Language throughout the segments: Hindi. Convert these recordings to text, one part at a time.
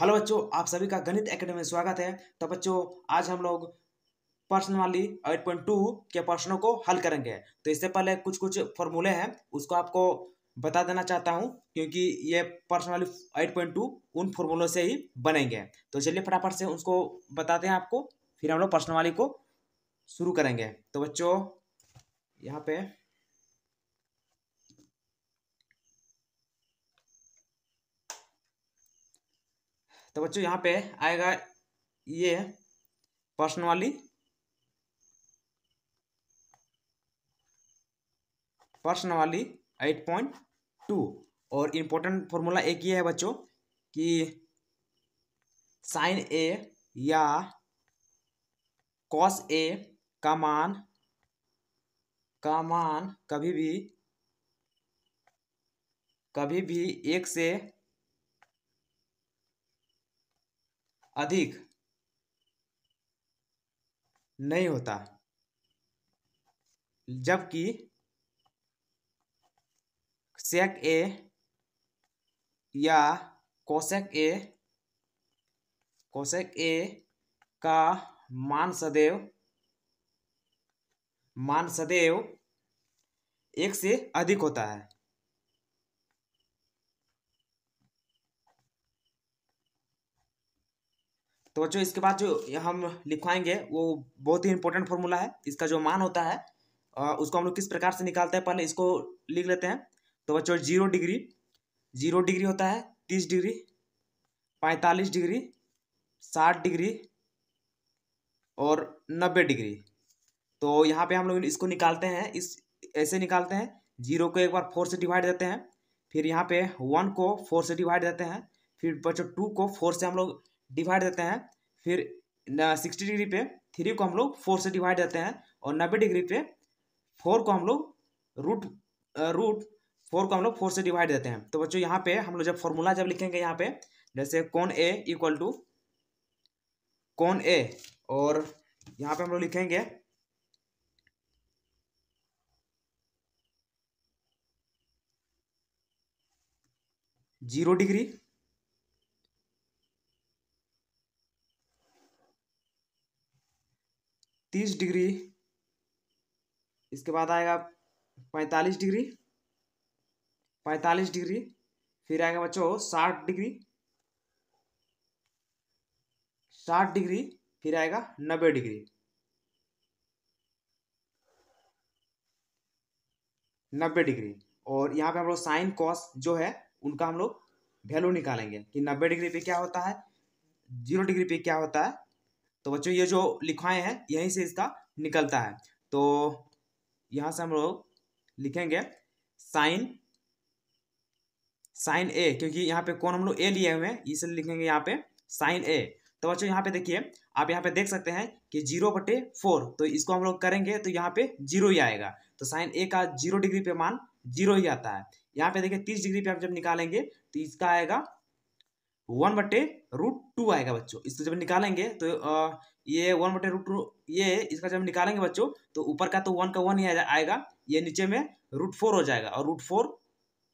हेलो बच्चों, आप सभी का गणित एकेडमी में स्वागत है। तो बच्चों, आज हम लोग प्रश्न वाली 8.2 के प्रश्नों को हल करेंगे। तो इससे पहले कुछ कुछ फॉर्मूले हैं, उसको आपको बता देना चाहता हूं, क्योंकि ये प्रश्न वाली 8.2 उन फॉर्मूलों से ही बनेंगे। तो चलिए फटाफट से उसको बताते हैं आपको, फिर हम लोग प्रश्न वाली को शुरू करेंगे। तो बच्चों यहाँ पे यहाँ पे आएगा ये प्रश्न वाली 8.2 और इम्पोर्टेंट फॉर्मूला एक ये है बच्चों कि साइन ए या कॉस ए का मान कभी भी एक से अधिक नहीं होता, जबकि सेक ए या कोसेक ए का मान सदैव एक से अधिक होता है। तो बच्चों इसके बाद जो हम लिखवाएंगे वो बहुत ही इंपॉर्टेंट फॉर्मूला है। इसका जो मान होता है उसको हम लोग किस प्रकार से निकालते हैं, पहले इसको लिख लेते हैं। तो बच्चों 0 डिग्री होता है 30 डिग्री, 45 डिग्री, 60 डिग्री और 90 डिग्री। तो यहाँ पे हम लोग इसको निकालते हैं, ऐसे निकालते हैं। 0 को एक बार 4 से डिवाइड देते हैं, फिर यहाँ पे 1 को 4 से डिवाइड देते हैं, फिर बच्चों 2 को 4 से हम लोग डिवाइड देते हैं, फिर 60 डिग्री पे 3 को हम लोग 4 से डिवाइड देते हैं, और 90 डिग्री पे 4 को हम लोग रूट 4 को हम लोग 4 से डिवाइड देते हैं। तो बच्चों यहाँ पे हम लोग जब फॉर्मूला लिखेंगे यहाँ पे, जैसे cos A equal to cos A, और यहाँ पे हम लोग लिखेंगे 0 डिग्री, 30 डिग्री, इसके बाद आएगा 45 डिग्री, फिर आएगा बच्चों 60 डिग्री, फिर आएगा 90 डिग्री। और यहाँ पे हम लोग साइन कॉस जो है उनका हम लोग वैल्यू निकालेंगे कि 90 डिग्री पे क्या होता है, 0 डिग्री पे क्या होता है। तो बच्चों ये जो लिखवाए हैं यहीं से इसका निकलता है। तो यहाँ से हम लोग लिखेंगे साइन ए, क्योंकि यहाँ पे कौन हम लोग ए लिए हुए हैं, इसलिए लिखेंगे यहाँ पे साइन ए। तो बच्चों यहाँ पे देखिए, आप यहाँ पे देख सकते हैं कि 0/4, तो इसको हम लोग करेंगे तो यहाँ पे 0 ही आएगा। तो साइन ए का 0 डिग्री पे मान 0 ही आता है। यहाँ पे देखिए 30 डिग्री पे आप जब निकालेंगे तो इसका आएगा 1/√2 आएगा बच्चों। इसको जब निकालेंगे तो ये 1/√2, ये इसका जब निकालेंगे बच्चों तो ऊपर का तो 1 का 1 ही आएगा, ये नीचे में √4 हो जाएगा, और √4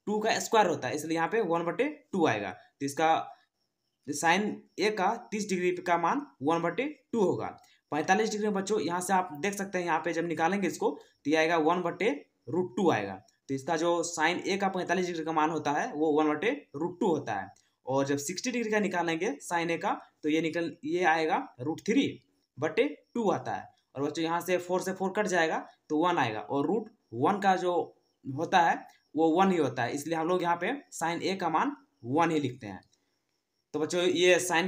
2 का स्क्वायर होता है, इसलिए यहाँ पे 1/2 आएगा। तो इसका साइन ए का 30 डिग्री का मान 1/2 होगा। 45 डिग्री में बच्चों यहाँ से आप देख सकते हैं, यहाँ पे जब निकालेंगे इसको तो ये आएगा 1/√2 आएगा। तो इसका जो साइन ए का 45 डिग्री का मान होता है वो 1/√2 होता है। और जब 60 डिग्री का निकालेंगे साइन ए का तो ये आएगा √3/2 आता है। और बच्चों यहाँ से 4 से 4 कट जाएगा तो 1 आएगा, और √1 का जो होता है वो 1 ही होता है, इसलिए हम लोग यहाँ पे साइन ए का मान 1 ही लिखते हैं। तो बच्चों ये साइन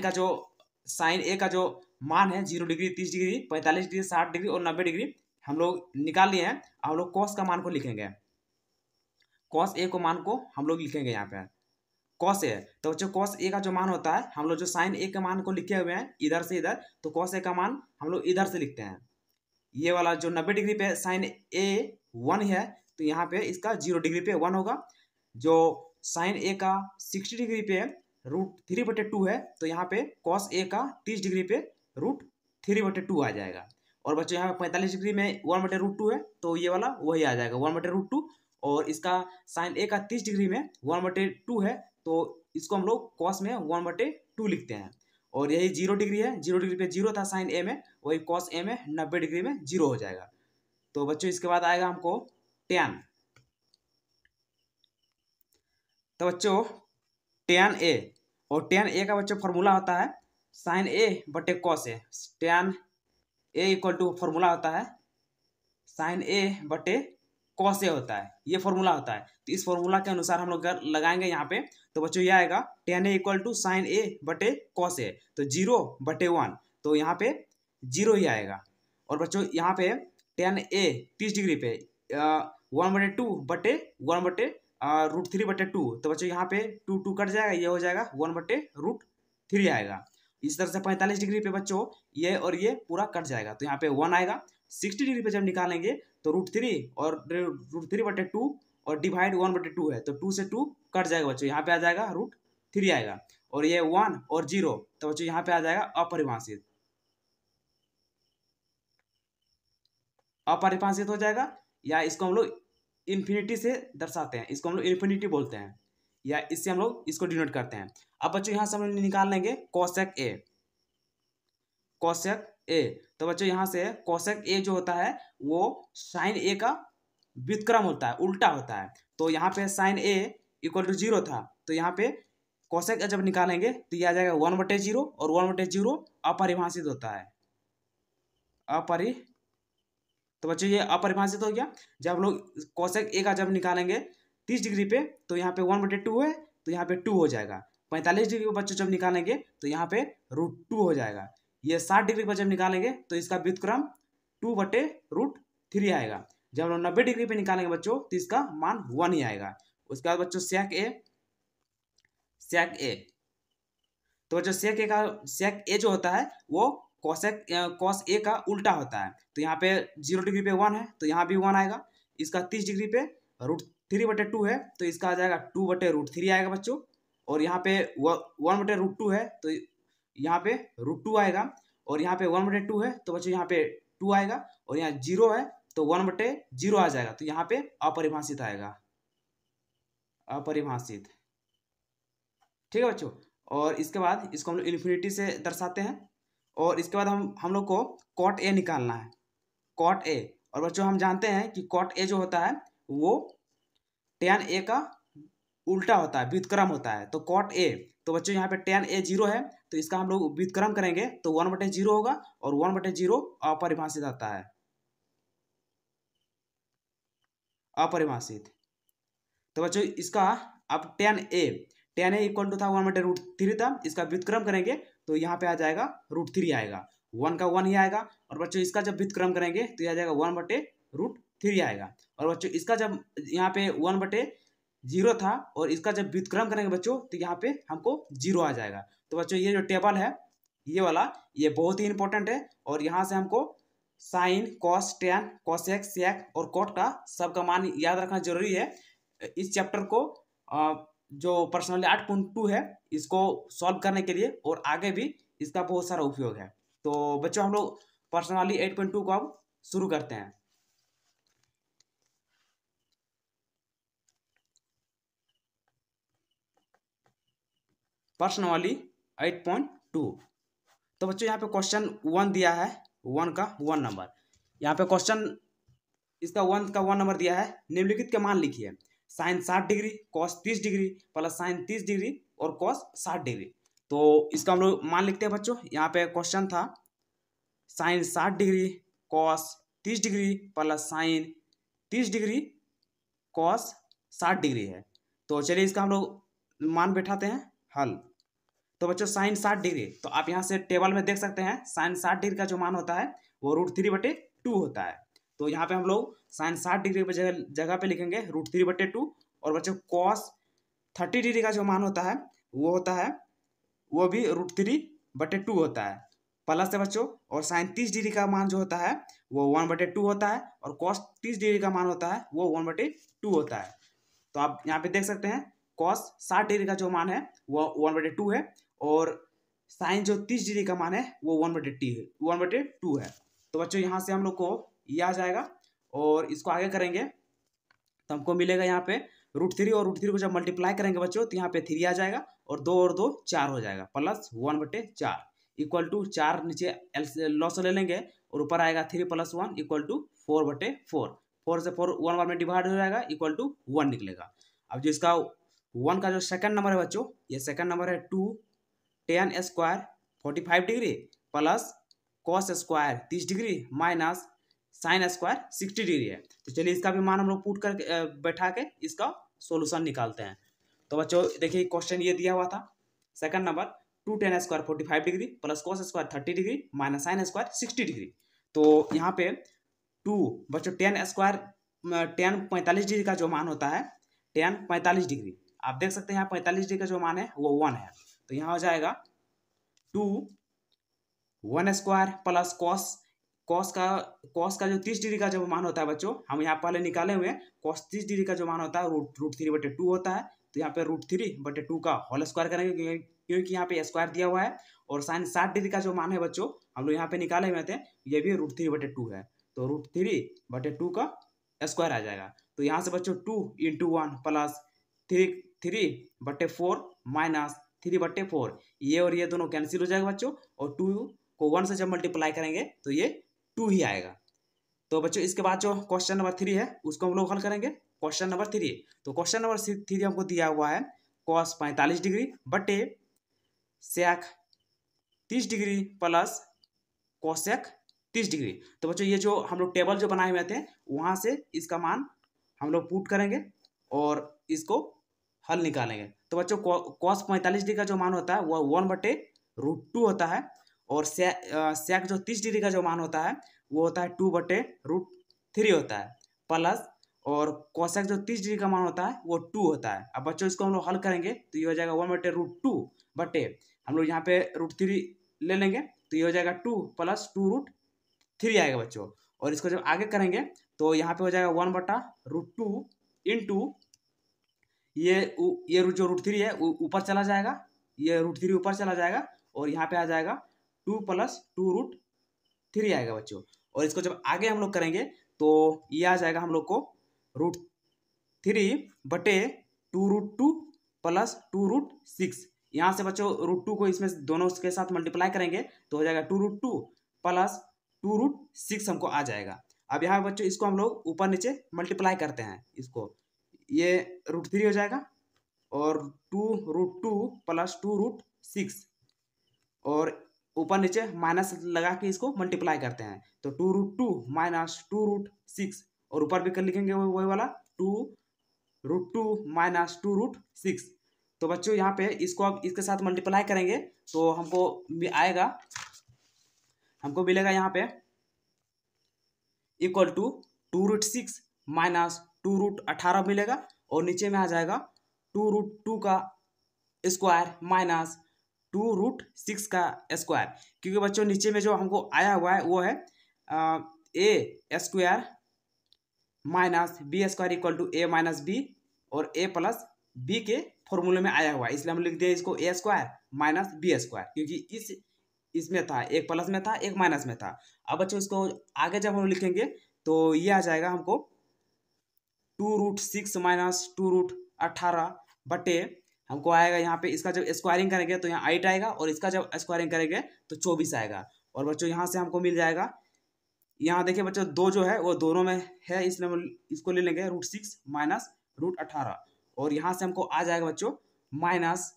ए का जो मान है 0 डिग्री, 30 डिग्री, 45 डिग्री, 60 डिग्री और 90 डिग्री हम लोग निकाल लिए हैं। हम लोग कॉस का मान को लिखेंगे, कॉस ए को मान को हम लोग लिखेंगे यहाँ पे कॉस ए। तो बच्चों कॉस ए का जो मान होता है, हम लोग जो साइन ए के मान को लिखे हुए हैं इधर से इधर, तो कॉस ए का मान हम लोग इधर से लिखते हैं। ये वाला जो 90 डिग्री पे साइन ए 1 है, तो यहाँ पे इसका 0 डिग्री पे 1 होगा। जो साइन ए का 60 डिग्री पे √3/2 है, तो यहाँ पे कॉस ए का 30 डिग्री पे √3/2 आ जाएगा। और बच्चों यहाँ पे 45 डिग्री में 1/√2 है, तो ये वाला वही आ जाएगा 1/√2। और इसका साइन ए का 30 डिग्री में 1/2 है, तो इसको हम लोग कॉस में 1/2 लिखते हैं। और यही 0 डिग्री है, 0 डिग्री पे 0 था साइन ए में, वही कॉस ए में 90 डिग्री में 0 हो जाएगा। तो बच्चों इसके बाद आएगा हमको tan। तो बच्चों tan a, और tan a का बच्चों फॉर्मूला होता है साइन ए बटे cos a. tan a equal to formula होता है साइन ए बटे कॉस ए होता है, ये फॉर्मूला होता है। तो इस फॉर्मूला के अनुसार हम लोग लगाएंगे यहाँ पे। तो बच्चों ये आएगा tan a equal to sine ए बटे कॉस ए, तो 0/1, तो यहाँ पे 0 ही आएगा। और बच्चों यहाँ पे tan a 30 डिग्री पे 1/2 बटे 1/√3/2, तो बच्चों यहाँ पे 2 कट जाएगा, ये हो जाएगा 1/√3 आएगा। इस तरह से 45 डिग्री पे बच्चों ये और ये पूरा कट जाएगा, तो यहाँ पे 1 आएगा। 60 डिग्री पे जब निकालेंगे तो √3 और √3/2 और डिवाइड 1/2 है, तो 2 से 2 कट जाएगा बच्चों, यहाँ पे आ जाएगा √3 आएगा। और ये 1 और 0, तो बच्चों यहाँ पे आ जाएगा अपरिभाषित, अपरिभाषित हो जाएगा। या इसको हम लोग इन्फिनिटी से दर्शाते हैं, इसको हम लोग इन्फिनिटी बोलते हैं, या इससे हम लोग इसको डिनोट करते हैं। अब बच्चों यहाँ से हम लोग निकाल लेंगे कोसेक ए, कोसेक ए। तो बच्चों यहाँ से कोसेक ए जो होता है वो साइन ए का व्युत्क्रम होता है, उल्टा होता है। तो यहाँ पे साइन ए इक्वल टू 0 था, तो यहाँ पे कोसेक जब निकालेंगे तो ये आ जाएगा 1/0, और 1/0 अपरिभाषित होता है, तो बच्चों ये अपरिभाषित हो गया। जब हम लोग कोसेक ए का जब निकालेंगे 30 डिग्री पे, तो यहाँ पे 1/2 है, तो यहाँ पे 2 हो जाएगा। 45 डिग्री पे बच्चों जब निकालेंगे तो यहाँ पे √2 हो जाएगा। ये 60 डिग्री पर जब निकालेंगे तो इसका व्युत्क्रम 2/√3 आएगा। जब हम लोग 90 डिग्री पे निकालेंगे बच्चों तो इसका मान 1 ही आएगा। उसके बाद बच्चों सेक ए, तो बच्चों सेक ए जो होता है वो कॉस ए का उल्टा होता है। तो यहाँ पे 0 डिग्री पे 1 है, तो यहाँ भी 1 आएगा। इसका 30 डिग्री पे √3/2 है, तो इसका आ जाएगा 2/√3 आएगा बच्चों। और यहाँ पे 1/√2 है, तो यहाँ पे √2 आएगा। और यहाँ पे 1/2 है, तो बच्चों यहाँ पे 2 आएगा। और यहाँ 0 है, तो 1/0 आ जाएगा, तो यहाँ पे अपरिभाषित आएगा, अपरिभाषित। ठीक है बच्चों। और इसके बाद इसको हम लोग इन्फिनिटी से दर्शाते हैं। और इसके बाद हम लोग को कॉट ए निकालना है, कॉट ए। और बच्चों हम जानते हैं कि कॉट ए जो होता है वो tan ए का उल्टा होता है, व्युत्क्रम होता है। तो कॉट ए, तो बच्चों यहाँ पे tan ए 0 है, तो इसका हम लोग व्युत्क्रम करेंगे तो 1/0 होगा, और 1/0 अपरिभाषित आता है, अपरिभाषित। तो बच्चों इसका अब tan ए इक्वल टू था 1/√3 था, इसका व्युत्क्रम करेंगे तो यहाँ पे आ जाएगा √3 आएगा, 1 का 1 ही आएगा। और बच्चों इसका जब व्युत्क्रम करेंगे तो यह आ जाएगा 1/√3 आएगा। और बच्चों इसका जब यहाँ पे 1/0 था, और इसका जब व्युत्क्रम करेंगे बच्चों तो यहाँ पे हमको 0 आ जाएगा। तो बच्चों ये जो टेबल है ये वाला, ये बहुत ही इंपॉर्टेंट है। और यहाँ से हमको साइन, कॉस, टैन, कोसेक, सेक और कॉट का सबका मान याद रखना जरूरी है। इस चैप्टर को जो पर्सनली 8.2 है इसको सॉल्व करने के लिए, और आगे भी इसका बहुत सारा उपयोग है। तो बच्चों हम लोग पर्सनली 8.2 को अब शुरू करते हैं। पर्सनली 8.2। तो बच्चों यहाँ पे क्वेश्चन 1 दिया है, 1 का 1 नंबर। यहाँ पे क्वेश्चन इसका 1 का 1 नंबर दिया है, निम्नलिखित के मान लिखिए। Sine 60 degree, cos 30 degree plus sine 30 degree और कॉस 60 डिग्री। तो इसका हम लोग मान लिखते हैं बच्चों। यहाँ पे क्वेश्चन था sine 60 degree cos 30 degree plus sine 30 degree cos 60 degree है। तो चलिए इसका हम लोग मान बैठाते हैं हल। तो बच्चों साइन 60 डिग्री, तो आप यहाँ से टेबल में देख सकते हैं साइन 60 डिग्री का जो मान होता है वो √3/2 होता है। तो यहाँ पे हम लोग साइन 60 डिग्री पे जगह पे लिखेंगे √3/2। और बच्चों कॉस 30 डिग्री का जो मान होता है वो वो भी √3/2 होता है, प्लस है बच्चों। और साइन 30 डिग्री का मान जो होता है वो 1/2 होता है, और कॉस 30 डिग्री का मान होता है वो 1/2 होता है। तो आप यहाँ पे देख सकते हैं कॉस 60 डिग्री का जो मान है वो 1/2 है, और साइन जो 30 डिग्री का मान है वो 1/2 है। तो बच्चों यहाँ से हम लोग को ये आ जाएगा, और इसको आगे करेंगे तो हमको मिलेगा यहाँ पे √3 और √3 को जब मल्टीप्लाई करेंगे बच्चों तो यहाँ पे 3 आ जाएगा और 2 और 2 4 हो जाएगा प्लस 1/4 इक्वल टू 4 नीचे लॉस ले लेंगे और ऊपर आएगा 3 + 1 इक्वल टू 4/4 4 से 4 1 बार में डिवाइड हो जाएगा इक्वल टू 1 निकलेगा। अब जो इसका 1 का जो सेकंड नंबर है बच्चों, ये सेकंड नंबर है 2 tan square 45 degree plus cos square 30 degree minus sine square 60 degree है। तो चलिए इसका भी मान हम लोग पुट करके बैठा के इसका सॉल्यूशन निकालते हैं। तो बच्चों देखिए क्वेश्चन ये दिया हुआ था second number 2 tan square 45 degree plus cos square 30 degree minus sine square 60 degree. तो यहाँ पे 2 बच्चों tan स्क्वायर tan 45 डिग्री का जो मान होता है tan 45 डिग्री, आप देख सकते हैं यहाँ 45 डिग्री का जो मान है वो 1 है। तो यहाँ हो जाएगा 2 1 स्क्वायर प्लस कॉस का जो 30 डिग्री का जो मान होता है बच्चों, हम यहाँ पहले निकाले हुए हैं कॉस 30 डिग्री का जो मान होता है √3/2 होता है। तो यहाँ पे √3/2 का होल स्क्वायर करेंगे क्योंकि यहाँ पे स्क्वायर दिया हुआ है और साइन 60 डिग्री का जो मान है बच्चों हम लोग यहाँ पे निकाले हुए थे, ये भी √3/2 है। तो √3/2 का स्क्वायर आ जाएगा। तो यहाँ से बच्चों 2 × 1 प्लस 3/4 माइनस 3/4, ये और ये दोनों कैंसिल हो जाएगा बच्चों और 2 को 1 से जब मल्टीप्लाई करेंगे तो ये 2 ही आएगा। तो बच्चों इसके बाद जो क्वेश्चन नंबर 3 है उसको हम लोग हल करेंगे। क्वेश्चन नंबर 3, तो क्वेश्चन नंबर 3 हमको दिया हुआ है cos 45 डिग्री बटे sec 30 degree plus cosec 30 degree. तो बच्चों ये जो हम लोग टेबल जो बनाए हुए थे वहाँ से इसका मान हम लोग पुट करेंगे और इसको हल निकालेंगे। तो बच्चों cos 45 डिग्री का जो मान होता है वो 1/√2 होता है और sec जो 30 डिग्री का जो मान होता है वो होता है 2/√3 होता है प्लस और cosec जो 30 डिग्री का मान होता है वो 2 होता है। अब बच्चों इसको हम लोग हल करेंगे तो ये हो जाएगा 1/√2 बटे हम लोग यहाँ पे √3 ले लेंगे तो ये हो जाएगा 2 प्लस 2√3 आएगा बच्चों। और इसको जब आगे करेंगे तो यहाँ पे हो जाएगा 1/√2 इंटू ये जो √3 है ऊपर चला जाएगा, ये √3 ऊपर चला जाएगा और यहाँ पे आ जाएगा 2 + 2√3 आएगा बच्चों। और इसको जब आगे हम लोग करेंगे तो ये आ जाएगा हम लोग को √3 बटे 2√2 प्लस 2√6। यहाँ से बच्चों √2 को इसमें दोनों के साथ मल्टीप्लाई करेंगे तो हो जाएगा 2√2 प्लस 2√6 हमको आ जाएगा। अब यहाँ बच्चों इसको हम लोग ऊपर नीचे मल्टीप्लाई करते हैं, इसको ये √3 हो जाएगा और 2√2 प्लस 2√6 और ऊपर नीचे माइनस लगा के इसको मल्टीप्लाई करते हैं तो 2√2 माइनस 2√6 और ऊपर भी कर लिखेंगे वही वाला 2√2 माइनस 2√6। तो बच्चों यहाँ पे इसको अब इसके साथ मल्टीप्लाई करेंगे तो हमको मिलेगा यहाँ पे इक्वल टू 2√6 माइनस 2√18 मिलेगा और नीचे में आ जाएगा 2√2 का स्क्वायर माइनस 2√6 का स्क्वायर, क्योंकि बच्चों नीचे में जो हमको आया हुआ है वो है a² minus b² equal to a minus b और a प्लस b के फॉर्मूले में आया हुआ है, इसलिए हम लिख दिए इसको a² माइनस b², क्योंकि इसमें था एक प्लस में था एक माइनस में था। अब बच्चों इसको आगे जब हम लिखेंगे तो ये आ जाएगा हमको 2√6 माइनस 2√18 बटे हमको आएगा यहाँ पे इसका जब स्क्वायरिंग करेंगे तो यहाँ 8 आएगा और इसका जब स्क्वायरिंग करेंगे तो 24 आएगा। और बच्चों यहाँ से हमको मिल जाएगा, यहाँ देखिए बच्चों 2 जो है वो दोनों में है इसलिए हम इसको ले लेंगे √6 माइनस √18 और यहाँ से हमको आ जाएगा बच्चों माइनस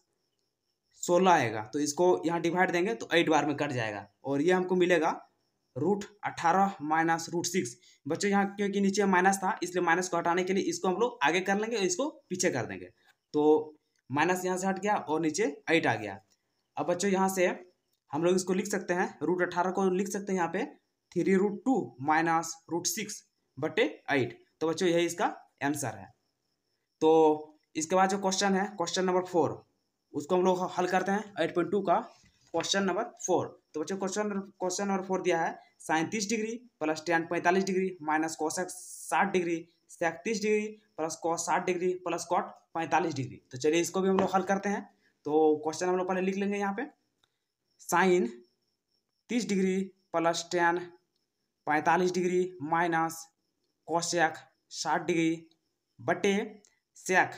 16 आएगा। तो इसको यहाँ डिवाइड देंगे तो 8 बार में कट जाएगा और ये हमको मिलेगा √18 माइनस √6। बच्चों यहाँ क्योंकि नीचे माइनस था इसलिए माइनस को हटाने के लिए इसको हम लोग आगे कर लेंगे और इसको पीछे कर देंगे तो माइनस यहाँ से हट गया और नीचे 8 आ गया। अब बच्चों यहाँ से हम लोग इसको लिख सकते हैं √18 को लिख सकते हैं यहाँ पे 3√2 माइनस √6 बटे 8। तो बच्चों यही इसका आंसर है। तो इसके बाद जो क्वेश्चन है क्वेश्चन नंबर 4 उसको हम लोग हल करते हैं 8.2 का क्वेश्चन नंबर 4। तो बच्चों क्वेश्चन नंबर 4 दिया है sine 30 degree plus tan 45 degree minus cosec 60 degree sec 30 degree plus cos 60 degree plus cot 45 degree. तो चलिए इसको भी हम लोग हल करते हैं। तो क्वेश्चन हम लोग पहले लिख लेंगे यहाँ पे sine 30 degree plus tan 45 degree minus cosec 60 degree बटे sec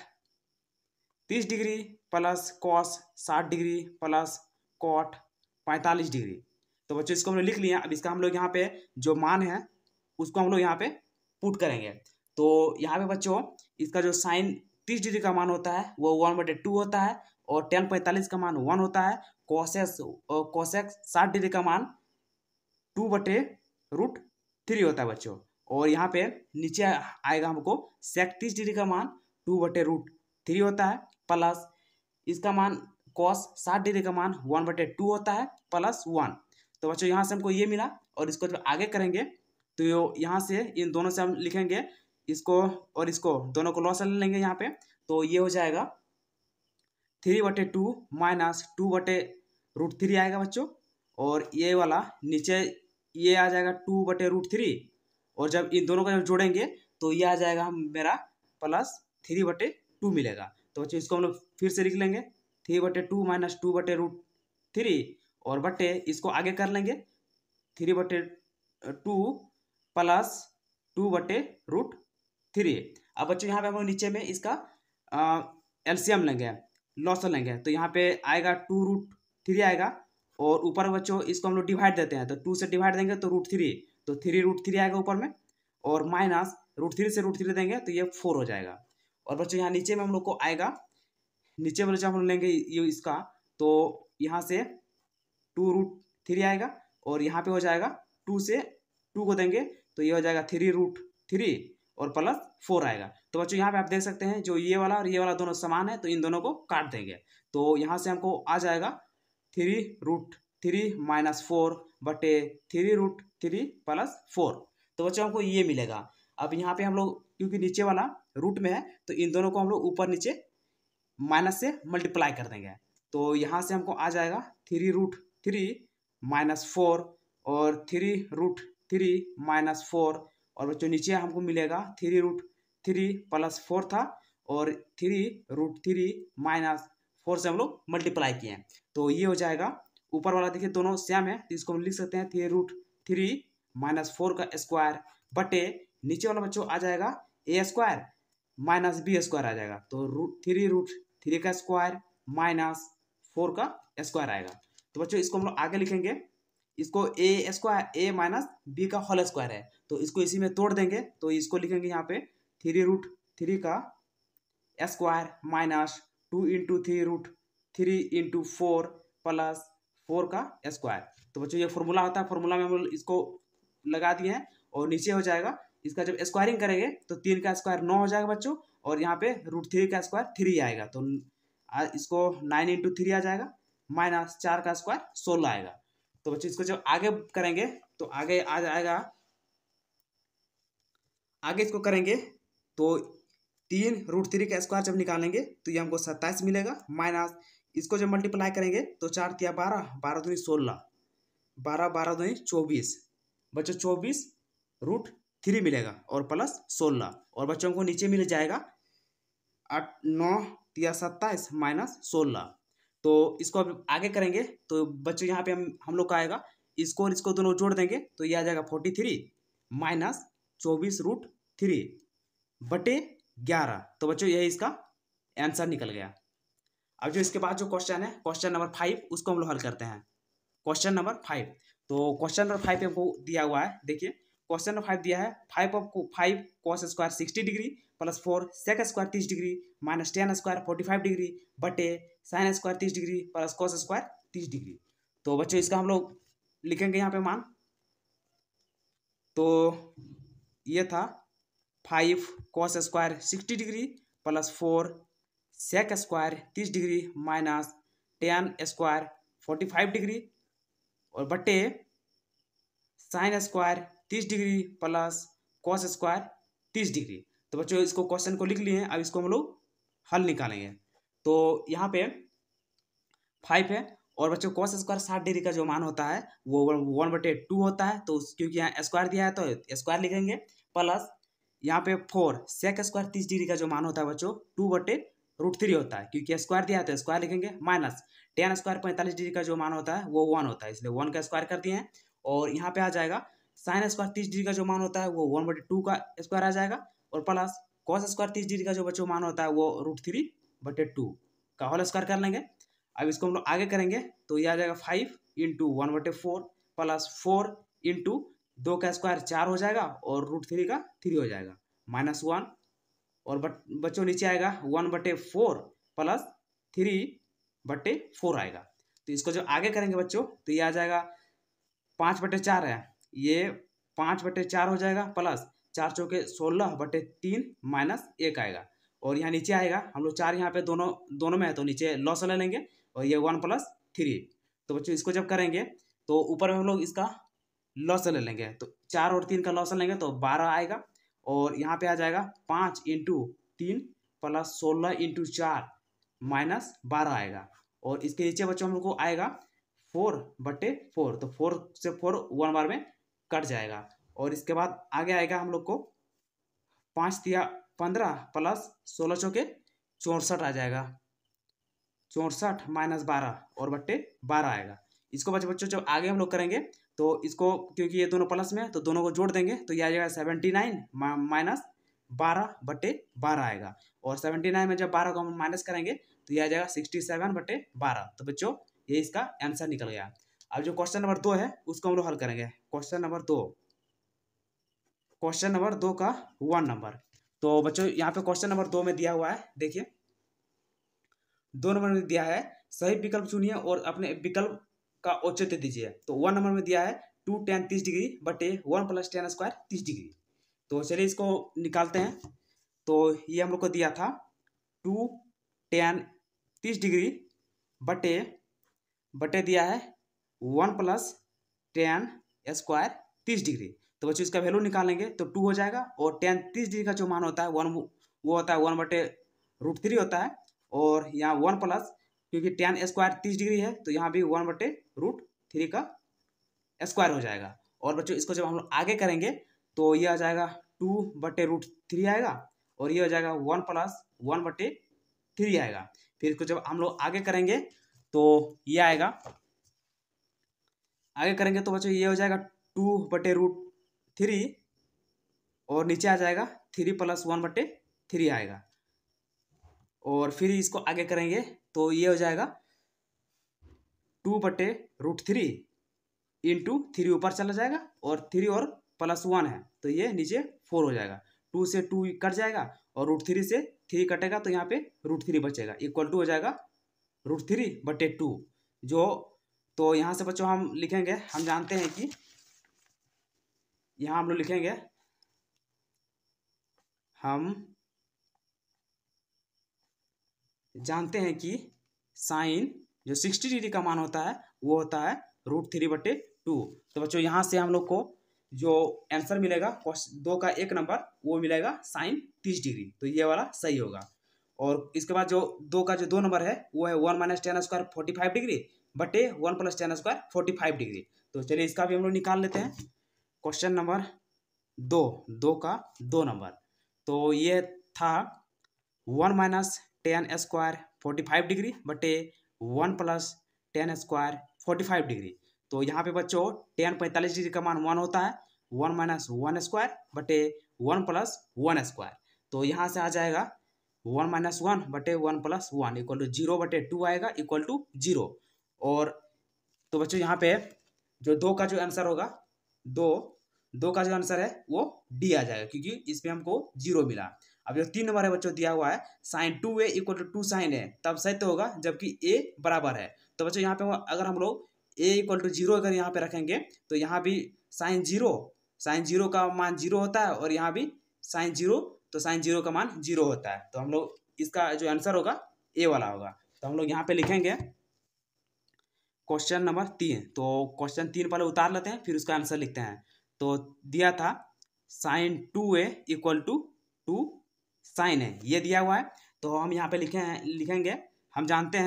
30 degree plus cos 60 degree plus cot 45 degree. तो बच्चों इसको हम लोग लिख लिए। अब इसका हम लोग यहाँ पे जो मान है उसको हम लोग यहाँ पे पुट करेंगे। तो यहाँ पे बच्चों इसका जो साइन 30 डिग्री का मान होता है वो 1/2 होता है और tan 45 का मान 1 होता है। कोसेक 60 डिग्री का मान 2/√3 होता है बच्चों। और यहाँ पे नीचे आएगा हमको सेक 30 डिग्री का मान 2/√3 होता है प्लस इसका मान कॉस 60 डिग्री का मान 1/2 होता है प्लस 1। तो बच्चों यहाँ से हमको ये मिला और इसको जब आगे करेंगे तो यहाँ से इन दोनों से हम लिखेंगे इसको और इसको दोनों को लॉस ले लेंगे यहाँ पे। तो ये हो जाएगा 3/2 माइनस 2/√3 आएगा बच्चों। और ये वाला नीचे ये आ जाएगा 2/√3 और जब इन दोनों को जब जोड़ेंगे तो ये आ जाएगा मेरा प्लस 3/2 मिलेगा। तो बच्चों इसको हम लोग फिर से लिख लेंगे 3/2 माइनस 2/√3 और बटे इसको आगे कर लेंगे 3/2 प्लस 2/√3। अब बच्चों यहाँ पे हम लोग नीचे में इसका एलसीएम लेंगे, लॉस लेंगे। तो यहाँ पे आएगा 2√3 आएगा और ऊपर बच्चों इसको हम लोग डिवाइड देते हैं तो 2 से डिवाइड देंगे तो √3 तो 3√3 आएगा ऊपर में और माइनस √3 से √3 देंगे तो ये 4 हो जाएगा। और बच्चों यहाँ नीचे में हम लोग को आएगा, नीचे में जब हम लोग लेंगे ये इसका तो यहाँ से 2√3 आएगा और यहाँ पे हो जाएगा 2 से 2 को देंगे तो ये हो जाएगा 3√3 और प्लस 4 आएगा। तो बच्चों यहाँ पे आप देख सकते हैं जो ये वाला और ये वाला दोनों समान है तो इन दोनों को काट देंगे। तो यहाँ से हमको आ जाएगा 3√3 माइनस 4 बटे 3√3 प्लस 4। तो बच्चों हमको ये मिलेगा। अब यहाँ पे हम लोग क्योंकि नीचे वाला रूट में है तो इन दोनों को हम लोग ऊपर नीचे माइनस से मल्टीप्लाई कर देंगे। तो यहाँ से हमको आ जाएगा 3√3 माइनस 4 और 3√3 माइनस 4 और बच्चों नीचे हमको मिलेगा 3√3 प्लस 4 था और 3√3 माइनस 4 से हम लोग मल्टीप्लाई किए तो ये हो जाएगा। ऊपर वाला देखिए दोनों सेम है तो इसको हम लिख सकते हैं 3√3 माइनस 4 का स्क्वायर बटे नीचे वाला बच्चों आ जाएगा a² माइनस b² आ जाएगा। तो 3√3 का स्क्वायर माइनस 4 का स्क्वायर आएगा। तो बच्चों इसको हम लोग आगे लिखेंगे, इसको a² माइनस b का होल स्क्वायर है तो इसको इसी में तोड़ देंगे तो इसको लिखेंगे यहाँ पे 3√3 का square minus 2 into 3√3 into 4 plus 4 का स्क्वायर। तो बच्चों ये फॉर्मूला होता है, फॉर्मूला में हम लोग इसको लगा दिए हैं और नीचे हो जाएगा इसका जब स्क्वायरिंग करेंगे तो 3 का स्क्वायर 9 हो जाएगा बच्चों और यहाँ पे √3 का स्क्वायर 3 आएगा तो इसको 9 इंटू 3 आ जाएगा माइनस 4 का स्क्वायर 16 आएगा। तो बच्चों इसको जब आगे करेंगे तो आगे आ जाएगा, आगे इसको करेंगे तो 3√3 का स्क्वायर जब निकालेंगे तो ये हमको 27 मिलेगा माइनस इसको जब मल्टीप्लाई करेंगे तो 4 तिया 12, 12 दूनी 16, 12 12 दूनी 24 बच्चों 24√3 मिलेगा और प्लस 16 और बच्चों को नीचे मिल जाएगा 8 9 तिया 27 माइनस 16। तो इसको अब आगे करेंगे तो बच्चों यहाँ पे हम लोग का आएगा इसको और इसको दोनों जोड़ देंगे तो ये आ जाएगा 43 माइनस 24√3 बटे 11। तो बच्चों यही इसका आंसर निकल गया। अब जो इसके बाद जो क्वेश्चन है क्वेश्चन नंबर 5 उसको हम लोग हल करते हैं। क्वेश्चन नंबर 5, तो क्वेश्चन नंबर 5 हमको दिया हुआ है, देखिए क्वेश्चन नंबर 5 दिया है 5 cos square 60 degree plus 4 sec square 30 degree minus tan square 45 degree बटे sine square 30 degree plus cos square 30 degree. तो बच्चों इसका हम लोग लिखेंगे यहाँ पे मान। तो ये था 5 cos square 60 degree plus 4 sec square 30 degree minus tan square 45 degree और बटे sine square 30 degree plus cos square 30 degree. तो बच्चों इसको क्वेश्चन को लिख लिए हैं, अब इसको हम लोग हल निकालेंगे। तो यहाँ पे 5 है और बच्चों कॉस स्क्वायर 60 डिग्री का जो मान होता है वो 1/2 होता है तो क्योंकि यहाँ स्क्वायर दिया है तो स्क्वायर लिखेंगे प्लस यहाँ पे 4 सेक स्क्वायर 30 डिग्री का जो मान होता है बच्चों 2/√3 होता है क्योंकि स्क्वायर दिया है तो स्क्वायर लिखेंगे माइनस tan स्क्वायर 45 डिग्री का जो मान होता है वो 1 होता है इसलिए 1 का स्क्वायर कर दिए हैं। और यहाँ पे आ जाएगा साइन स्क्वायर 30 डिग्री का जो मान होता है वो 1/2 का स्क्वायर आ जाएगा और प्लस कॉस स्क्वायर 30 डिग्री का जो बच्चों मान होता है वो √3/2 का होल स्क्वायर कर लेंगे। अब इसको हम लोग आगे करेंगे तो ये आ जाएगा 5 × 1/4 प्लस 4 × 2 का स्क्वायर 4 हो जाएगा और √3 का 3 हो जाएगा -1 और बच्चों नीचे आएगा 1/4 प्लस 3/4 आएगा। तो इसको जो आगे करेंगे बच्चों तो ये आ जाएगा 5/4 है, ये 5/4 हो जाएगा प्लस 4 चौके 16/3 -1 आएगा और यहाँ नीचे आएगा हम लोग 4 यहाँ पे दोनों में है तो नीचे लॉस ले लेंगे और ये 1 + 3। तो बच्चों इसको जब करेंगे तो ऊपर में हम लोग इसका लॉस ले लेंगे तो 4 और 3 का लॉस लेंगे तो 12 आएगा और यहाँ पे आ जाएगा 5 × 3 प्लस 16 × 4 -12 आएगा और इसके नीचे बच्चों हम लोग को आएगा 4/4 तो 4 से 4 1 बार में कट जाएगा और इसके बाद आगे आएगा हम लोग को 5 × 15 प्लस 16 चौके 64 आ जाएगा 64 -12 और /12 आएगा। इसको बच्चों जब आगे हम लोग करेंगे तो इसको क्योंकि ये दोनों प्लस में है तो दोनों को जोड़ देंगे तो ये आ जाएगा 79 -12/12 आएगा और 79 में जब 12 को हम माइनस करेंगे तो ये आ जाएगा 67/12। तो बच्चों ये इसका आंसर निकल गया। अब जो क्वेश्चन नंबर 2 है उसको हम लोग हल करेंगे। क्वेश्चन नंबर 2 का 1 नंबर। तो बच्चों यहाँ पे क्वेश्चन नंबर 2 में दिया हुआ है, देखिए 2 नंबर में दिया है सही विकल्प चुनिए और अपने विकल्प का औचित्य दीजिए। तो 1 नंबर में दिया है 2 tan 30 डिग्री बटे 1 + tan स्क्वायर 30 डिग्री। तो चलिए इसको निकालते हैं। तो ये हम लोग को दिया था 2 tan 30 डिग्री बटे दिया है 1 + tan स्क्वायर 30 डिग्री। तो बच्चों इसका वैल्यू निकालेंगे तो 2 हो जाएगा और tan 30 डिग्री का जो मान होता है वो होता है 1/√3 होता है और यहाँ 1 प्लस क्योंकि tan स्क्वायर 30 डिग्री है तो यहाँ भी 1/√3 का स्क्वायर हो जाएगा। और बच्चों इसको जब हम लोग आगे करेंगे तो ये आ जाएगा 2/√3 आएगा और ये हो जाएगा 1 + 1/3 आएगा। फिर इसको जब हम लोग आगे करेंगे तो ये आएगा, आगे करेंगे तो बच्चों ये हो जाएगा 2/√3 और नीचे आ जाएगा 3 + 1/3 आएगा और फिर इसको आगे करेंगे तो ये हो जाएगा 2/√3 × 3 ऊपर चला जाएगा और 3 और +1 है तो ये नीचे 4 हो जाएगा। 2 से 2 कट जाएगा और √3 से 3 कटेगा तो यहाँ पे √3 बचेगा इक्वल टू हो जाएगा √3/2 जो। तो यहाँ से बच्चों हम लिखेंगे, हम जानते हैं कि यहाँ हम लोग लिखेंगे हम जानते हैं कि साइन जो 60 डिग्री का मान होता है वो होता है √3/2। तो बच्चों यहाँ से हम लोग को जो आंसर मिलेगा 2 का 1 नंबर वो मिलेगा साइन 30 डिग्री, तो ये वाला सही होगा। और इसके बाद जो 2 का जो 2 नंबर है वो है 1 - tan स्क्वायर 45 डिग्री बटे 1 + tan स्क्वायर 45 डिग्री। तो चलिए इसका भी हम लोग निकाल लेते हैं। क्वेश्चन नंबर 2 का 2 नंबर। तो ये था 1 - tan स्क्वायर 45 डिग्री बटे 1 + tan स्क्वायर 45 डिग्री। तो यहाँ पे बच्चों tan 45 डिग्री का मान 1 होता है 1 - 1 स्क्वायर बटे 1 + 1 स्क्वायर। तो यहाँ से आ जाएगा 1 - 1 बटे 1 + 1 = 0/2 आएगा इक्वल टू 0। और तो बच्चों यहाँ पे जो 2 का जो आंसर होगा 2 का जो आंसर है वो डी आ जाएगा क्योंकि इसमें हमको 0 मिला। अब जो 3 नंबर है बच्चों दिया हुआ है sin 2a = 2 sin a तब सत्य होगा जबकि a बराबर है। तो बच्चों यहाँ पे अगर हम लोग a = 0 अगर यहाँ पे रखेंगे तो यहाँ भी sin 0 का मान 0 होता है और यहाँ भी sin 0 तो sin 0 का मान 0 होता है। तो हम लोग इसका जो आंसर होगा ए वाला होगा। तो हम लोग यहाँ पे लिखेंगे क्वेश्चन नंबर 3। तो क्वेश्चन 3 पहले उतार लेते हैं फिर उसका आंसर लिखते हैं। तो दिया था sin 2a = 2 sin a, ये दिया हुआ है। तो हम यहाँ पे लिखेंगे हम जानते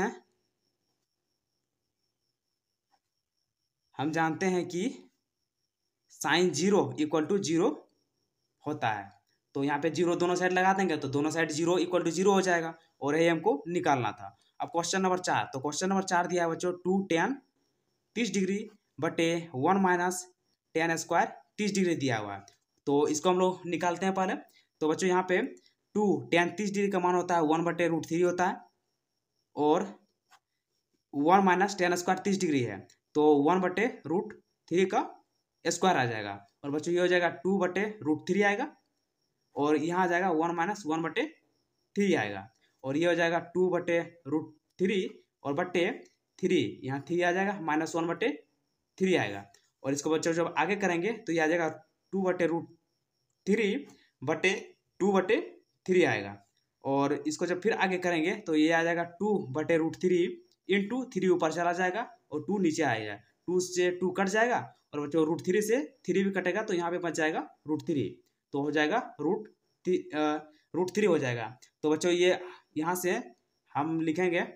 हैं कि sin 0 = 0 होता है। तो यहाँ पे 0 दोनों साइड लगा देंगे तो दोनों साइड 0 = 0 हो जाएगा और ये हमको निकालना था। अब क्वेश्चन नंबर 4। तो क्वेश्चन नंबर 4 दिया है बच्चों 2 tan 30 डिग्री बटे 1 - tan स्क्वायर 30 डिग्री दिया हुआ है। तो इसको हम लोग निकालते हैं पहले। तो बच्चों यहाँ पे टू tan 30 डिग्री का मान होता है 1/√3 होता है, और 1 माइनस tan स्क्वायर 30 डिग्री है तो 1/√3 का स्क्वायर आ जाएगा। और बच्चों ये हो जाएगा 2/√3 आएगा, और यहाँ आ जाएगा 1 माइनस 1/3 आएगा, और ये हो जाएगा 2/√3 और बट्टे 3, यहाँ 3 आ जाएगा, माइनस 1/3 आएगा। और इसको बच्चों जब आगे करेंगे तो ये आ जाएगा 2/√3 बटे 2/3 आएगा। और इसको जब फिर आगे करेंगे तो ये आ जाएगा 2/√3 इंटू 3 ऊपर चला जाएगा और 2 नीचे आएगा, 2 से 2 कट जाएगा, और बच्चों √3 से 3 भी कटेगा तो यहाँ पे बच जाएगा √3, तो हो जाएगा √3 हो जाएगा। तो बच्चों ये यहाँ से हम लिखेंगे,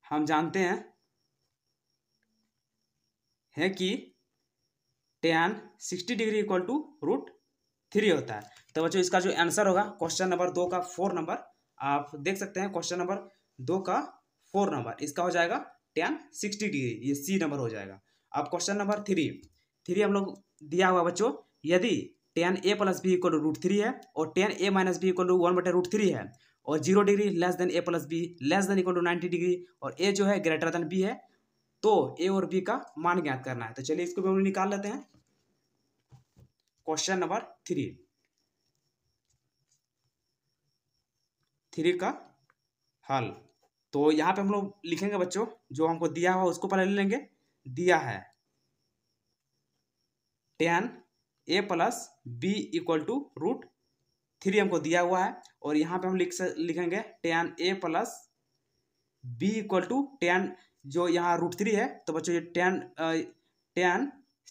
हम जानते हैं कि tan 60 डिग्री इक्वल टू √3 होता है। तो बच्चों इसका जो आंसर होगा क्वेश्चन नंबर 2 का 4 नंबर, आप देख सकते हैं क्वेश्चन नंबर 2 का 4 नंबर, इसका हो जाएगा tan 60 डिग्री, ये सी नंबर हो जाएगा। अब क्वेश्चन नंबर 3 हम लोग दिया हुआ बच्चों, यदि tan a plus b equal to √3 है और tan a minus b equal to 1/√3 है, और 0 degree less than a plus b less than equal to 90 degree, और a जो है ग्रेटर देन b है, तो a और b का मान ज्ञात करना है। तो चलिए इसको भी हम निकाल लेते हैं। क्वेश्चन नंबर 3 का हल। तो यहाँ पे हम लोग लिखेंगे बच्चों, जो हमको दिया हुआ उसको पहले ले लेंगे। दिया है tan a plus b equal to √3 हमको दिया हुआ है, और यहाँ पे हम लिखेंगे tan a plus b equal to tan, जो यहाँ √3 है, तो बच्चों ये tan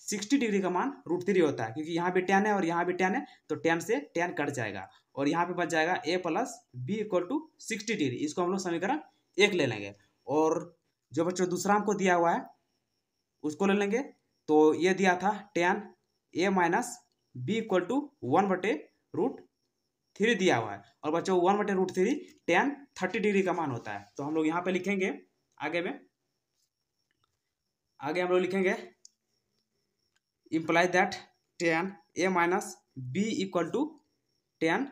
60 डिग्री का मान √3 होता है, क्योंकि यहाँ भी tan है और यहाँ भी tan है, तो tan से tan कट जाएगा, और यहाँ पे बच जाएगा a plus b equal to 60 degree. इसको हम लोग समीकरण 1 ले लेंगे, और जो बच्चों दूसरा हमको दिया हुआ है उसको ले लेंगे। तो ये दिया था tan a minus b equal to 1/√3 दिया हुआ है, और बच्चों 1/√3 tan 30 डिग्री का मान होता है। तो हम लोग यहाँ पे लिखेंगे, आगे हम लोग लिखेंगे imply that tan a minus b equal to tan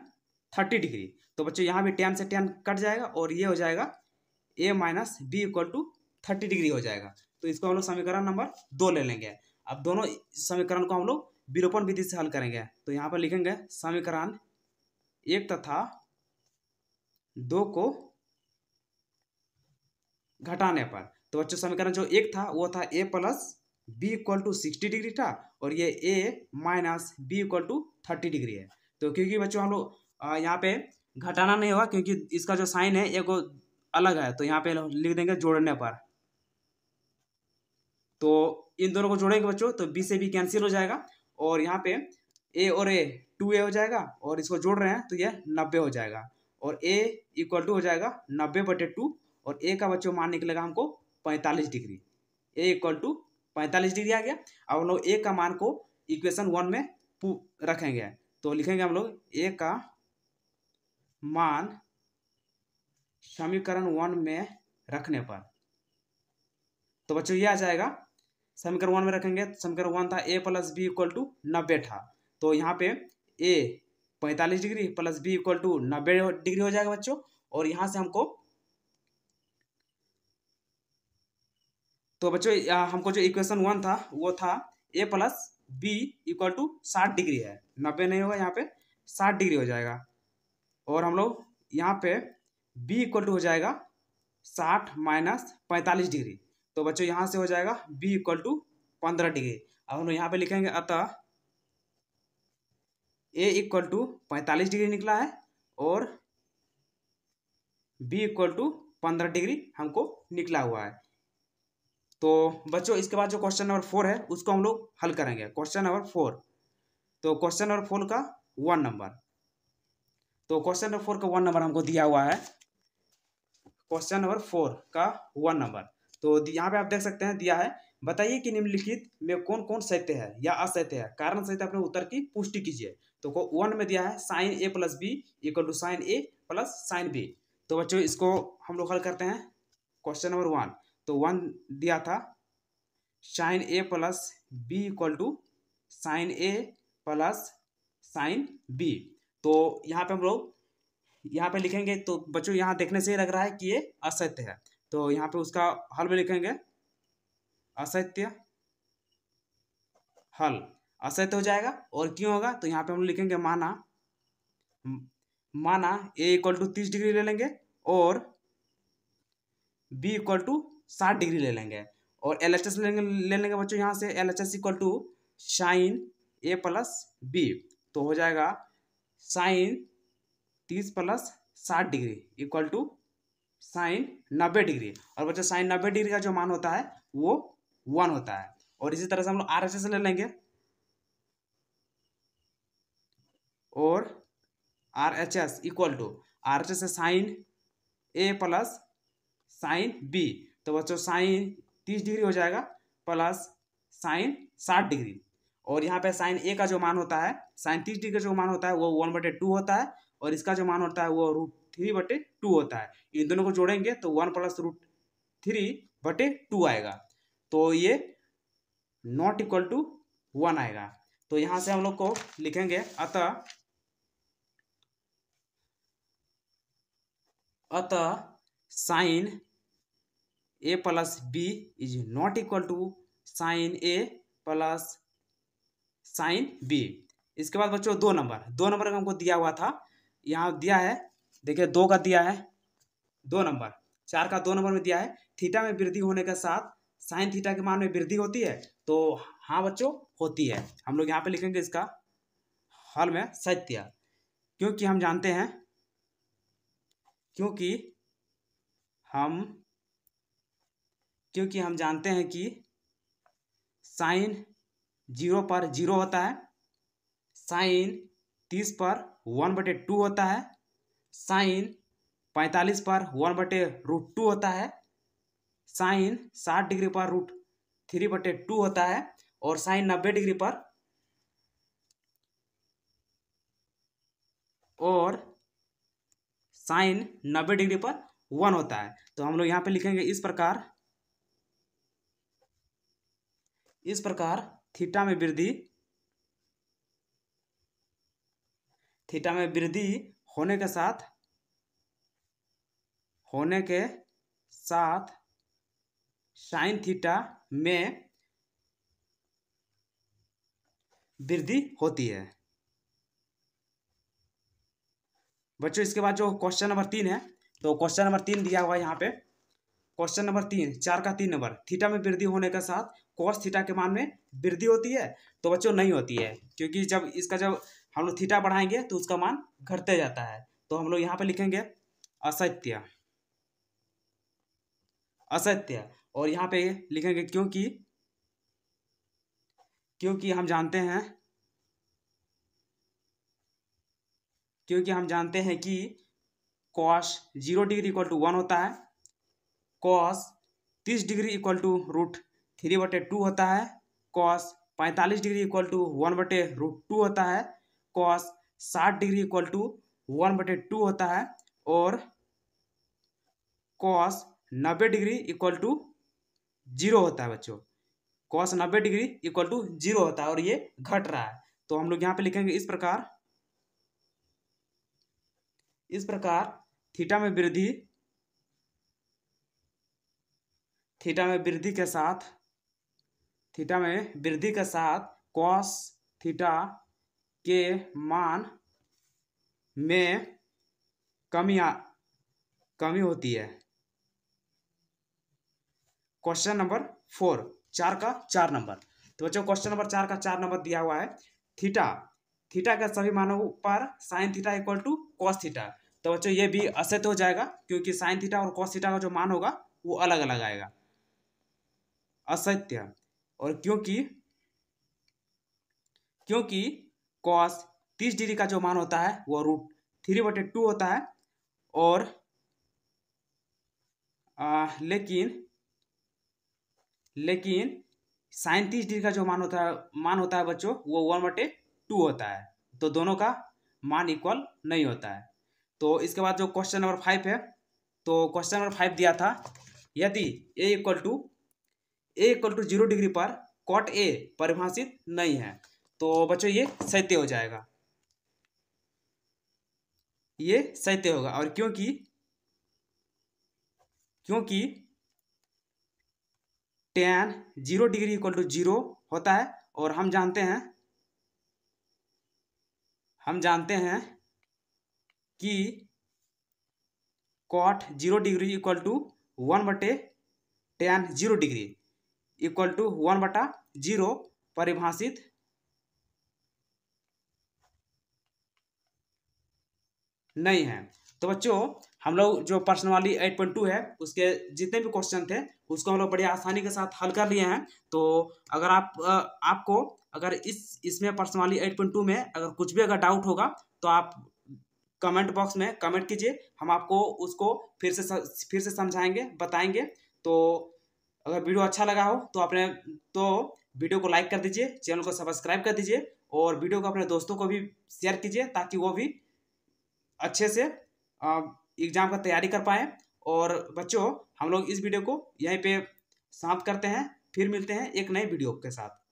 30 degree. तो बच्चों यहाँ भी tan से tan कट जाएगा, और ये हो जाएगा a minus b equal to 30 degree हो जाएगा। तो इसको हम लोग समीकरण नंबर 2 ले लेंगे। अब दोनों समीकरण को हम लोग विलोपन विधि से हल करेंगे। तो यहाँ पर लिखेंगे समीकरण 1 तथा 2 को घटाने पर। तो बच्चों समीकरण जो 1 था वो था a plus b equal to 60 degree था, और ये a minus b equal to 30 degree है। तो क्योंकि बच्चों हम लोग यहाँ पे घटाना नहीं होगा, क्योंकि इसका जो साइन है एक अलग है, तो यहाँ पे लिख देंगे जोड़ने पर। तो इन दोनों को जोड़ेंगे बच्चों तो b से b कैंसिल हो जाएगा, और यहाँ पे a और a 2a हो जाएगा, और इसको जोड़ रहे हैं तो ये 90 हो जाएगा, और a इक्वल टू हो जाएगा 90/2, और a का बच्चों मान निकलेगा हमको 45 degree. a equal to 45 degree आ गया। अब हम लोग a का मान को इक्वेशन 1 में रखेंगे। तो लिखेंगे हम लोग a का मान समीकरण 1 में रखने पर। तो बच्चों ये आ जाएगा, समीकरण 1 में रखेंगे, समीकरण 1 था a plus b equal to 90 था, तो यहाँ पे a 45 degree plus b equal to 90 degree हो जाएगा बच्चों। और यहाँ से हमको, तो बच्चों हमको जो इक्वेशन 1 था वो था a plus b equal to 60 degree है, 90 नहीं होगा, यहाँ पे 60 डिग्री हो जाएगा। और हम लोग यहाँ पे b इक्वल टू हो जाएगा 60 माइनस 45 डिग्री। तो बच्चों यहाँ से हो जाएगा b इक्वल टू 15 डिग्री। अब हम लोग यहाँ पे लिखेंगे अतः a इक्वल टू 45 डिग्री निकला है, और b इक्वल टू 15 डिग्री हमको निकला हुआ है। तो बच्चों इसके बाद जो क्वेश्चन नंबर 4 है उसको हम लोग हल करेंगे। क्वेश्चन नंबर 4, तो क्वेश्चन नंबर 4 का 1 नंबर, तो क्वेश्चन नंबर 4 का 1 नंबर हमको दिया हुआ है। क्वेश्चन नंबर 4 का 1 नंबर, तो यहाँ पे आप देख सकते हैं दिया है, बताइए कि निम्नलिखित में कौन कौन सत्य है या असत्य है, कारण सहित अपने उत्तर की पुष्टि कीजिए। तो 1 में दिया है sine a plus b equal to sine a plus sine b. तो बच्चों इसको हम लोग हल करते हैं। क्वेश्चन नंबर 1, तो 1 दिया था sine a plus b equal to sine a plus sine b. तो यहाँ पे हम लोग यहाँ पे लिखेंगे, तो बच्चों यहाँ देखने से ही लग रहा है कि ये असत्य है, तो यहाँ पे उसका हल में लिखेंगे असत्य, हल असत्य हो जाएगा। और क्यों होगा, तो यहाँ पे हम लिखेंगे माना ए इक्वल टू 30 डिग्री ले लेंगे और बी इक्वल टू 60 डिग्री ले लेंगे, और LHS ले लेंगे बच्चों यहाँ से LHS equal to sine a plus b, तो हो जाएगा sine 30 plus 60 degree equal to sine 90 degree. और बच्चों साइन 90 डिग्री का जो मान होता है वो 1 होता है। और इसी तरह से हम लोग RHS ले लेंगे, और RHS इक्वल टू RHS से sign a plus sine b, तो बच्चों साइन 30 डिग्री हो जाएगा प्लस साइन 60 डिग्री। और यहाँ पे साइन ए का जो मान होता है, साइन 30 डिग्री का जो मान होता है वो 1/2 होता है, और इसका जो मान होता है वो √3/2 होता है। इन दोनों को जोड़ेंगे तो 1 + √3/2 आएगा, तो ये नॉट इक्वल टू 1 आएगा। तो यहाँ से हम लोग को लिखेंगे अतः sine a plus b is not equal to sine a plus sine b. इसके बाद बच्चों 2 नंबर का हमको दिया हुआ था, यहाँ दिया है, देखिए 2 का दिया है, 2 नंबर 4 का 2 नंबर में दिया है, थीटा में वृद्धि होने के साथ साइन थीटा के मान में वृद्धि होती है, तो हाँ बच्चों होती है। हम लोग यहाँ पे लिखेंगे इसका हल में सत्य, क्योंकि हम जानते हैं कि साइन 0 पर 0 होता है, साइन 30 पर 1/2 होता है, साइन 45 पर 1/√2 होता है, साइन 60 डिग्री पर √3/2 होता है, और साइन 90 डिग्री पर साइन 90 डिग्री पर 1 होता है। तो हम लोग यहाँ पे लिखेंगे इस प्रकार थीटा में वृद्धि होने के साथ साइन थीटा में वृद्धि होती है। बच्चों इसके बाद जो क्वेश्चन नंबर 3 है, तो क्वेश्चन नंबर 3 दिया हुआ है यहाँ पे, क्वेश्चन नंबर 3 4 का 3 नंबर, थीटा में वृद्धि होने के साथ कॉस थीटा के मान में वृद्धि होती है, तो बच्चों नहीं होती है, क्योंकि जब हम लोग थीटा बढ़ाएंगे तो उसका मान घटते जाता है। तो हम लोग यहाँ पे लिखेंगे असत्य, और यहाँ पे लिखेंगे क्योंकि हम जानते हैं कि कॉस 0 डिग्री इक्वल टू 1 होता है, कॉस 30 डिग्री इक्वल टू √3/2 होता है, कॉस 45 डिग्री इक्वल टू 1/√2 होता है, कॉस 60 डिग्री इक्वल टू 1/2 होता है, और कॉस 90 डिग्री इक्वल टू 0 होता है बच्चों, कॉस 90 डिग्री इक्वल टू 0 होता है, और ये घट रहा है। तो हम लोग यहाँ पे लिखेंगे इस प्रकार थीटा में वृद्धि के साथ कॉस थीटा के मान में कमी होती है। क्वेश्चन नंबर 4 4 का 4 नंबर, तो बच्चों क्वेश्चन नंबर 4 का 4 नंबर दिया हुआ है, थीटा के सभी मानों पर sine theta equal to cos theta, तो बच्चों ये भी असत्य हो जाएगा, क्योंकि साइन थीटा और कॉस थीटा का जो मान होगा वो अलग अलग आएगा, असत्य। और क्योंकि कॉस 30 डिग्री का जो मान होता है वो √3/2 होता है, और लेकिन साइन 30 डिग्री का जो मान होता है बच्चों वो 1/2 होता है, तो दोनों का मान इक्वल नहीं होता है। तो इसके बाद जो क्वेश्चन नंबर 5 है, तो क्वेश्चन नंबर 5 दिया था, यदि ए इक्वल टू 0 डिग्री पर कॉट ए परिभाषित नहीं है, तो बच्चों ये सत्य हो जाएगा। ये सत्य होगा। और क्योंकि tan 0 डिग्री इक्वल टू 0 होता है, और हम जानते हैं कि cot 0 degree equal to 1/tan 0 degree equal to 1/0 परिभाषित नहीं है। तो बच्चों, हम लोग जो प्रश्न वाली 8.2 है उसके जितने भी क्वेश्चन थे उसको हम लोग बड़ी आसानी के साथ हल कर लिए हैं। तो अगर आपको अगर इसमें प्रश्न वाली 8.2 में अगर कुछ भी अगर डाउट होगा तो आप कमेंट बॉक्स में कमेंट कीजिए, हम आपको उसको फिर से समझाएंगे, बताएंगे। तो अगर वीडियो अच्छा लगा हो तो वीडियो को लाइक कर दीजिए, चैनल को सब्सक्राइब कर दीजिए, और वीडियो को अपने दोस्तों को भी शेयर कीजिए ताकि वो भी अच्छे से एग्जाम का तैयारी कर पाएँ। और बच्चों, हम लोग इस वीडियो को यहीं पे समाप्त करते हैं, फिर मिलते हैं एक नए वीडियो के साथ।